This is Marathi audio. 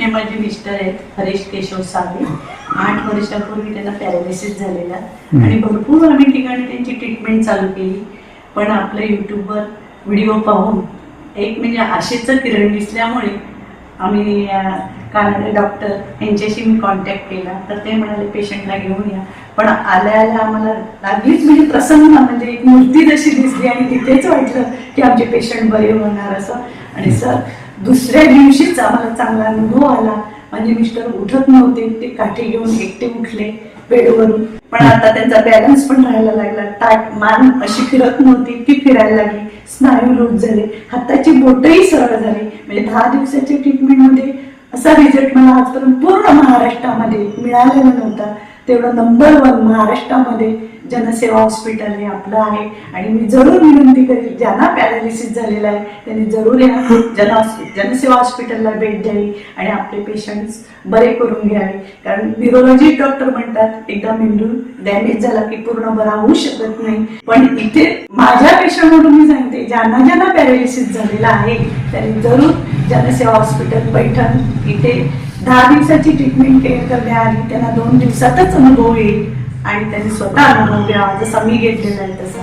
हे माझे मिस्टर आहेत हरीश केशव सावे. 8 वर्षापूर्वी त्यांना पॅरालिसिस झालेला आणि भरपूर आम्ही ठिकाणी त्यांची ट्रीटमेंट चालू केली. पण आपल्या यूट्यूबवर व्हिडिओ पाहून एक म्हणजे आशेचं किरण दिसल्यामुळे आम्ही कानडे डॉक्टर यांच्याशी मी कॉन्टॅक्ट केला. तर ते म्हणाले पेशंटला घेऊन या. पण आल्या आम्हाला लागलीच म्हणजे प्रसन्न म्हणजे एक मूर्ती जशी दिसली आणि तिथेच वाटलं की आमचे पेशंट बरे होणार असं. आणि सर दुसऱ्या दिवशीच आम्हाला चांगला अनुभव आला. म्हणजे मिस्टर उठत नव्हते, ते काठी घेऊन एकटे उठले बेडवरून. पण आता त्यांचा बॅलन्स पण राहायला लागला. ताट मान अशी फिरत नव्हती ती फिरायला लागली. स्नायू लूज झाले, हाताची बोटही सरळ झाली. म्हणजे 10 दिवसाच्या ट्रीटमेंटमध्ये असा रिझल्ट मला आजपर्यंत पूर्ण महाराष्ट्रामध्ये मिळालेला नव्हता. तेवढं नंबर 1 महाराष्ट्रामध्ये जनसेवा हॉस्पिटल हे आपलं आहे. आणि मी जरूर विनंती करेल ज्यांना पॅरालिसिस झालेला आहे त्यांनी जरूर या जनसेवा हॉस्पिटलला भेट द्यावी आणि आपले पेशंट्स बरे करून घ्यावे. कारण न्यूरोलॉजी डॉक्टर म्हणतात एकदा मेंदू डॅमेज झाला की पूर्ण बरा होऊ शकत नाही. पण इथे माझ्या पेशंटमधून मी सांगते ज्यांना पॅरालिसिस झालेला आहे त्यांनी जरूर जनसेवा हॉस्पिटल पैठण इथे 10 दिवसाची ट्रीटमेंट करण्याआधी त्यांना 2 दिवसातच अनुभव येईल आणि त्यांनी स्वतः अनुभव घ्यावा जसा मी घेतलेला आहे तसा.